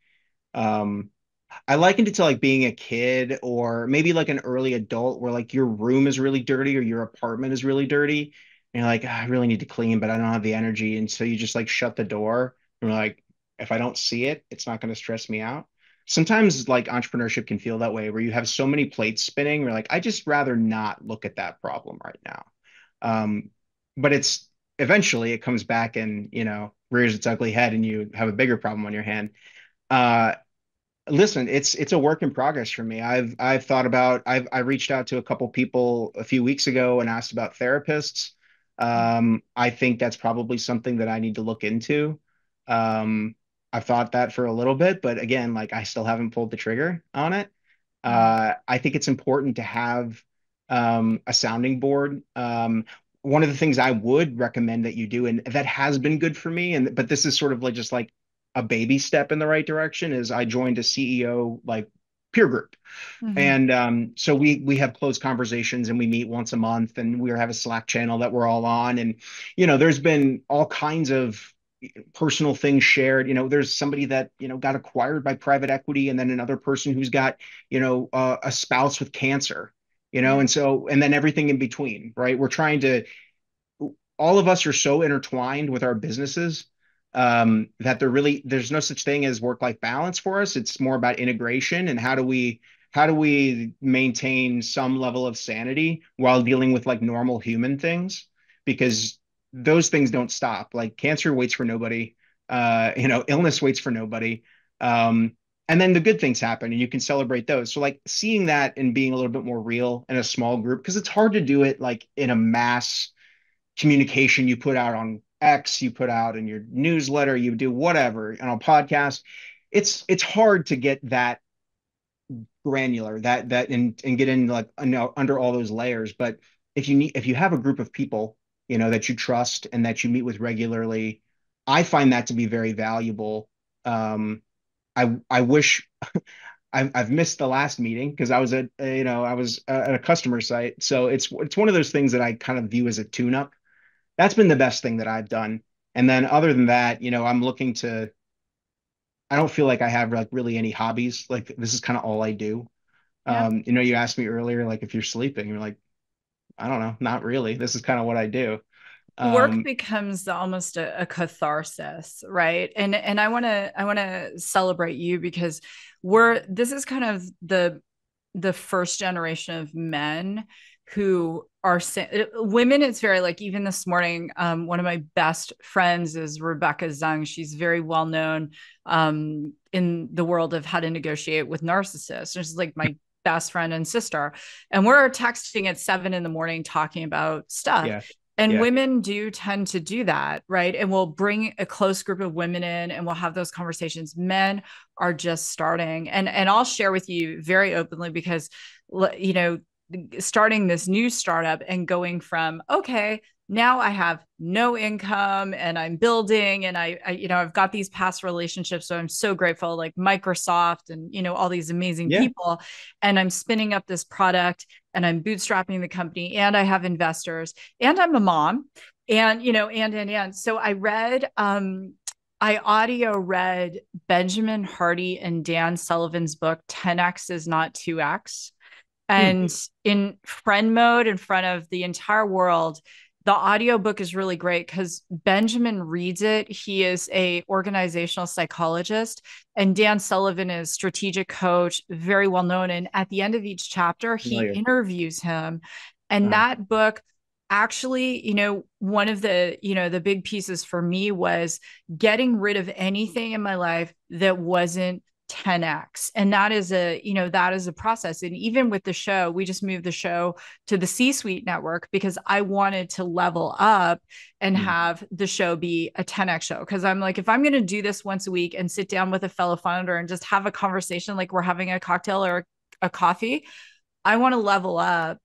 um, I likened it to like being a kid or maybe like an early adult where like your room is really dirty or your apartment is really dirty. And you're like, "Ah, I really need to clean, but I don't have the energy." And so you just like shut the door. And you're like, if I don't see it, it's not going to stress me out. Sometimes like entrepreneurship can feel that way where you have so many plates spinning. You're like, I just rather not look at that problem right now. Um, but it's eventually it comes back and, rears its ugly head and you have a bigger problem on your hand. Uh, Listen, it's a work in progress for me. I reached out to a couple people a few weeks ago and asked about therapists. I think that's probably something that I need to look into. Um, I've thought that for a little bit, but again, like I still haven't pulled the trigger on it. Yeah. I think it's important to have a sounding board. One of the things I would recommend that you do, and that has been good for me, and but this is sort of like just like a baby step in the right direction, is I joined a CEO like peer group. Mm-hmm. And so we have close conversations and we meet once a month and we have a Slack channel that we're all on. And, there's been all kinds of personal things shared. There's somebody that, got acquired by private equity and then another person who's got, a spouse with cancer, Yeah. and then everything in between, right? We're trying to, all of us are so intertwined with our businesses that there's no such thing as work-life balance for us. It's more about integration and how do we maintain some level of sanity while dealing with like normal human things because those things don't stop. Like cancer waits for nobody, illness waits for nobody. Um, and then the good things happen and you can celebrate those. So like seeing that and being a little bit more real in a small group because it's hard to do it like in a mass communication you put out on X, you put out in your newsletter, you do whatever on a podcast. It's hard to get that granular, that and get in like under all those layers. But if you have a group of people, that you trust and that you meet with regularly, I find that to be very valuable. I wish I've missed the last meeting because I was at a customer site. So it's one of those things that I kind of view as a tune-up. That's been the best thing that I've done. And then other than that, I don't feel like I have like really any hobbies. Like this is kind of all I do. Yeah. You asked me earlier, like if you're sleeping, you're like, I don't know, not really. This is kind of what I do. Work Um, becomes almost a catharsis, right? And I want to celebrate you because this is kind of the first generation of men who are women. It's very like, even this morning, one of my best friends is Rebecca Zung. She's very well known in the world of how to negotiate with narcissists. She's like my best friend and sister. And we're texting at 7 a.m. talking about stuff. Yeah. And Yeah. women do tend to do that, right? And we'll bring a close group of women in and we'll have those conversations. Men are just starting. And I'll share with you very openly, because, you know, starting this new startup and going from, okay, now I have no income and I'm building, and I've got these past relationships. So I'm so grateful, like Microsoft and, all these amazing Yeah. people. And I'm spinning up this product and I'm bootstrapping the company and I have investors and I'm a mom and, and. So I audio read Benjamin Hardy and Dan Sullivan's book, 10X is not 2X. Hmm. And in friend mode in front of the entire world, the audiobook is really great because Benjamin reads it. He is a organizational psychologist, and Dan Sullivan is strategic coach, very well known. And at the end of each chapter, he Familiar. interviews him. And Uh, that book actually, one of the big pieces for me was getting rid of anything in my life that wasn't 10x. And that is a process. And even with the show, we just moved the show to the C-suite network because I wanted to level up and hmm. have the show be a 10x show. Cause I'm like, if I'm going to do this once a week and sit down with a fellow founder and just have a conversation, like we're having a cocktail or a coffee, I want to level up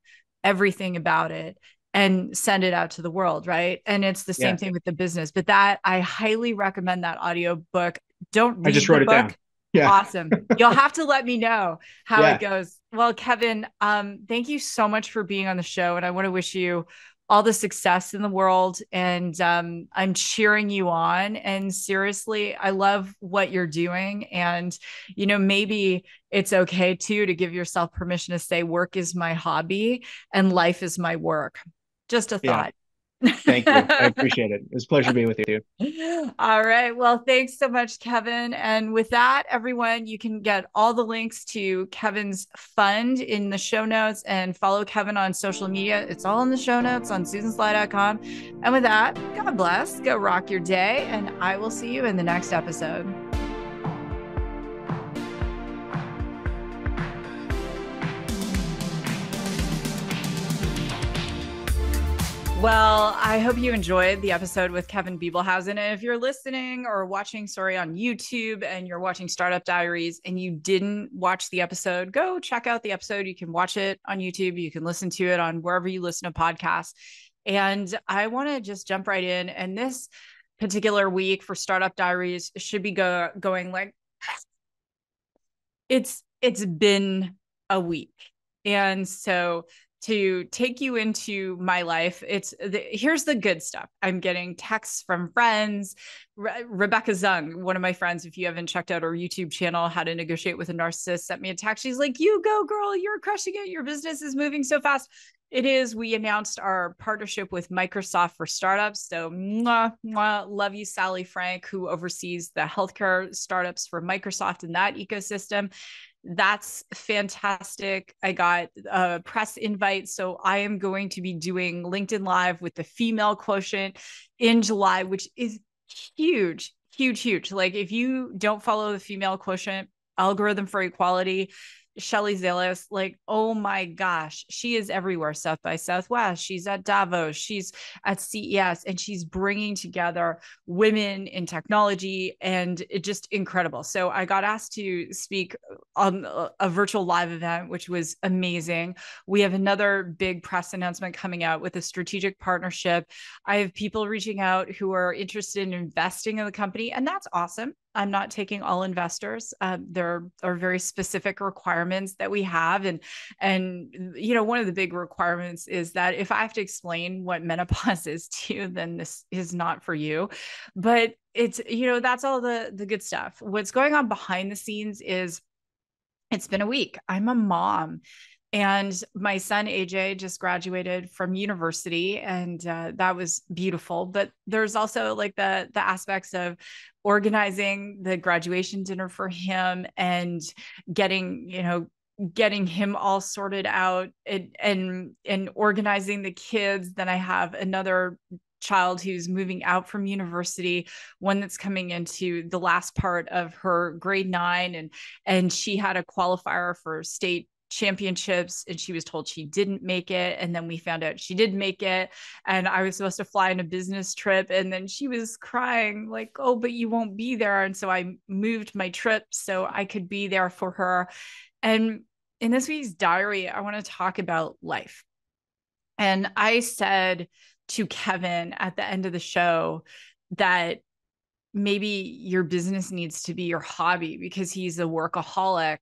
everything about it and send it out to the world. Right. And it's the same Yeah. thing with the business, but that I highly recommend that audio book. Don't I just read the wrote it down. book. Yeah. Awesome. You'll have to let me know how it Yeah. goes. Well, Kevin, thank you so much for being on the show. And I want to wish you all the success in the world. And I'm cheering you on. And seriously, I love what you're doing. And, maybe it's okay too to give yourself permission to say work is my hobby and life is my work. Just a Yeah. thought. Thank you. I appreciate it. It was a pleasure being with you. All right. Well, thanks so much, Kevin. And with that, everyone, you can get all the links to Kevin's fund in the show notes and follow Kevin on social media. It's all in the show notes on susansly.com. And with that, God bless. Go rock your day. And I will see you in the next episode. Well, I hope you enjoyed the episode with Kevin Bibelhausen. And if you're listening or watching, on YouTube and you're watching Startup Diaries and you didn't watch the episode, go check out the episode. You can watch it on YouTube. You can listen to it on wherever you listen to podcasts. And I want to just jump right in. And this particular week for Startup Diaries should be going like, it's been a week. And so to take you into my life, here's the good stuff. I'm getting texts from friends. Rebecca Zung, one of my friends, if you haven't checked out her YouTube channel, How to Negotiate with a Narcissist, sent me a text. She's like, you go, girl, you're crushing it. Your business is moving so fast. It is. We announced our partnership with Microsoft for startups. So mwah, mwah, love you, Sally Frank, who oversees the healthcare startups for Microsoft in that ecosystem. That's fantastic. I got a press invite. So I am going to be doing LinkedIn Live with the female quotient in July, which is huge, huge, huge. Like if you don't follow the female quotient algorithm for equality, Shelly Zalis, like, oh my gosh, she is everywhere. South by Southwest. She's at Davos. She's at CES, and she's bringing together women in technology, and it's just incredible. So I got asked to speak on a virtual live event, which was amazing. We have another big press announcement coming out with a strategic partnership. I have people reaching out who are interested in investing in the company, and that's awesome. I'm not taking all investors. There are very specific requirements that we have. And one of the big requirements is that if I have to explain what menopause is to you, then this is not for you. But it's, that's all the good stuff. What's going on behind the scenes is it's been a week. I'm a mom. And my son AJ just graduated from university, and that was beautiful. But there's also like the aspects of organizing the graduation dinner for him and getting getting him all sorted out and organizing the kids. Then I have another child who's moving out from university, one that's coming into the last part of her grade 9, and she had a qualifier for state championships and she was told she didn't make it, and then we found out she did make it, and I was supposed to fly on a business trip, and then she was crying like, oh, but you won't be there. And so I moved my trip so I could be there for her. And in this week's diary, I want to talk about life. And I said to Kevin at the end of the show that maybe your business needs to be your hobby because he's a workaholic,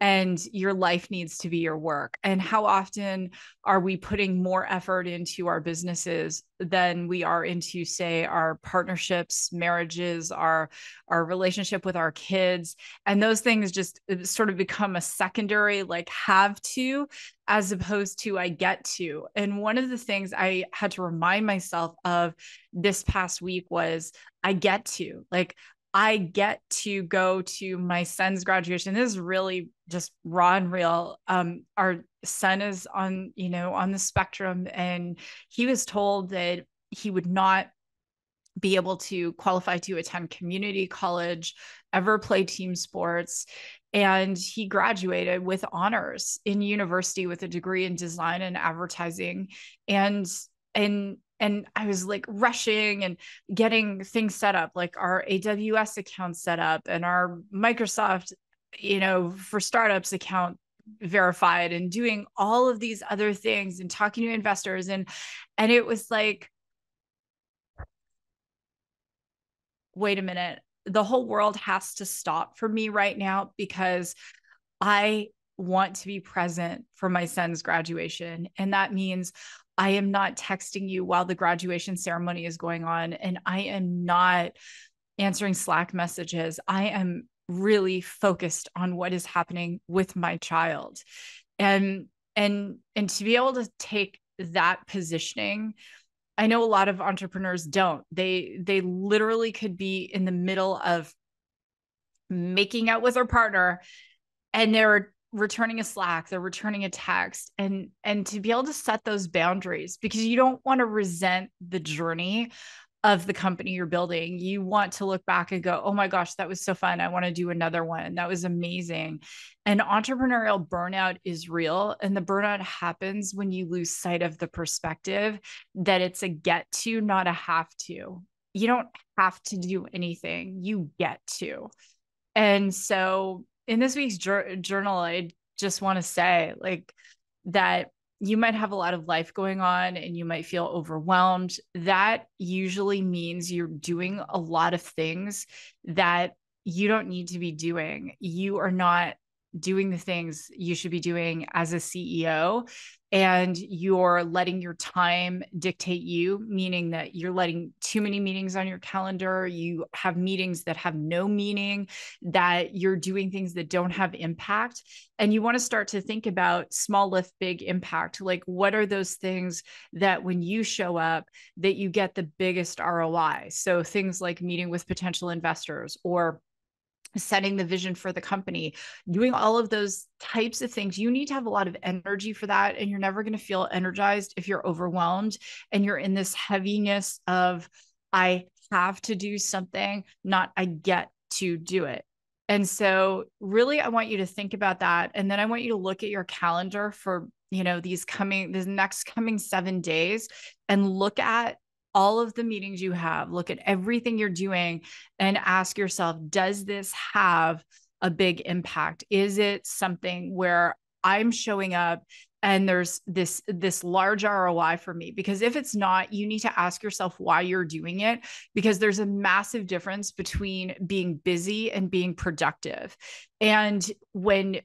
and your life needs to be your work. And how often are we putting more effort into our businesses than we are into, say, our partnerships, marriages, our relationship with our kids? And those things just sort of become a secondary, like, have to, as opposed to I get to. And one of the things I had to remind myself of this past week was I get to, like, I get to go to my son's graduation. This is really just raw and real. Our son is on, on the spectrum, and he was told that he would not be able to qualify to attend community college, ever play team sports. And he graduated with honors in university with a degree in design and advertising. And I was like rushing and getting things set up, like our AWS account set up and our Microsoft, for startups account verified, and doing all of these other things and talking to investors. And it was like, wait a minute, the whole world has to stop for me right now because I want to be present for my son's graduation. And that means I am not texting you while the graduation ceremony is going on, and I am not answering Slack messages. I am really focused on what is happening with my child. And to be able to take that positioning, I know a lot of entrepreneurs don't. They literally could be in the middle of making out with their partner, and they're returning a Slack, they're returning a text, and to be able to set those boundaries, because you don't want to resent the journey of the company you're building. You want to look back and go, oh my gosh, that was so fun. I want to do another one. That was amazing. And entrepreneurial burnout is real. And the burnout happens when you lose sight of the perspective that it's a get to, not a have to. You don't have to do anything, you get to. And so in this week's journal, I just want to say, like, that you might have a lot of life going on and you might feel overwhelmed. That usually means you're doing a lot of things that you don't need to be doing. You are not doing the things you should be doing as a CEO, and you're letting your time dictate you, meaning that you're letting too many meetings on your calendar. You have meetings that have no meaning, that you're doing things that don't have impact. And you want to start to think about small lift, big impact. Like, what are those things that when you show up, that you get the biggest ROI? So things like meeting with potential investors, or setting the vision for the company, doing all of those types of things. You need to have a lot of energy for that. And you're never going to feel energized if you're overwhelmed and you're in this heaviness of, I have to do something, not I get to do it. And so really, I want you to think about that. And then I want you to look at your calendar for, this next coming 7 days, and look at all of the meetings you have, look at everything you're doing, and ask yourself, does this have a big impact? Is it something where I'm showing up and there's this large ROI for me? Because if it's not, you need to ask yourself why you're doing it, because there's a massive difference between being busy and being productive. And when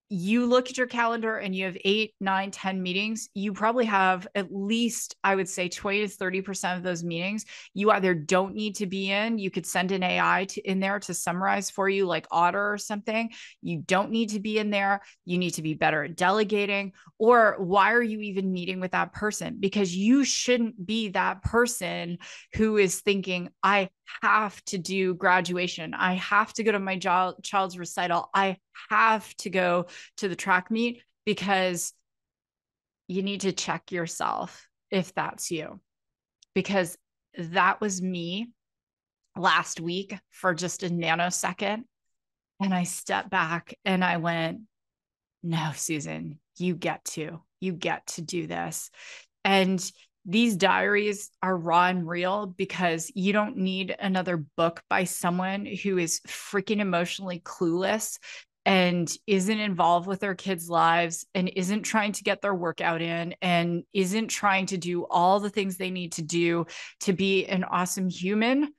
you look at your calendar and you have 8, 9, 10 meetings, you probably have at least, I would say, 20 to 30% of those meetings you either don't need to be in. You could send an AI in there to summarize for you, like Otter or something. You don't need to be in there. You need to be better at delegating. Or why are you even meeting with that person? Because you shouldn't be that person who is thinking, I have to do graduation. I have to go to my child's recital. I have to go to the track meet, because you need to check yourself if that's you. Because that was me last week for just a nanosecond. And I stepped back and I went, no, Susan, you get to do this. And these diaries are raw and real, because you don't need another book by someone who is freaking emotionally clueless and isn't involved with their kids' lives and isn't trying to get their workout in and isn't trying to do all the things they need to do to be an awesome human,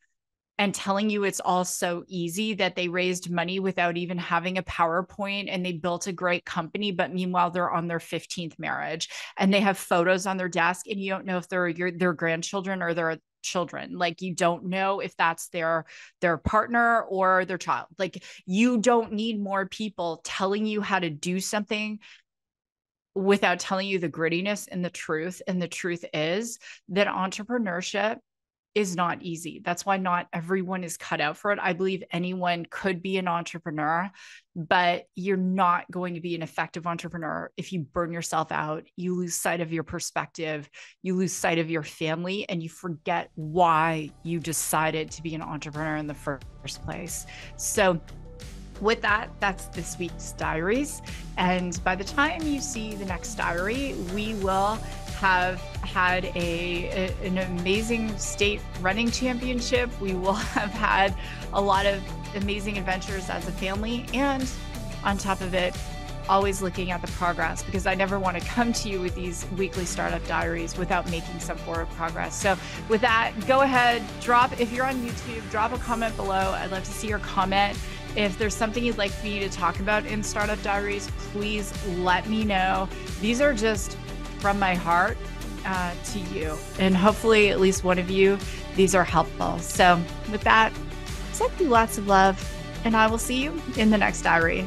and telling you it's all so easy, that they raised money without even having a PowerPoint and they built a great company. But meanwhile, they're on their 15th marriage and they have photos on their desk, and you don't know if they're their grandchildren or their children. Like, you don't know if that's their partner or their child. Like, you don't need more people telling you how to do something without telling you the grittiness and the truth. And the truth is that entrepreneurship is not easy. That's why not everyone is cut out for it. I believe anyone could be an entrepreneur, but you're not going to be an effective entrepreneur if you burn yourself out, you lose sight of your perspective, you lose sight of your family, and you forget why you decided to be an entrepreneur in the first place. So with that, that's this week's diaries. And by the time you see the next diary, we will have had an amazing state running championship. We will have had a lot of amazing adventures as a family. And on top of it, always looking at the progress, because I never want to come to you with these weekly startup diaries without making some forward progress. So with that, go ahead, if you're on YouTube, drop a comment below. I'd love to see your comment. If there's something you'd like me to talk about in startup diaries, please let me know. These are just from my heart to you, and hopefully at least one of you, these are helpful. So with that, send you lots of love, and I will see you in the next diary.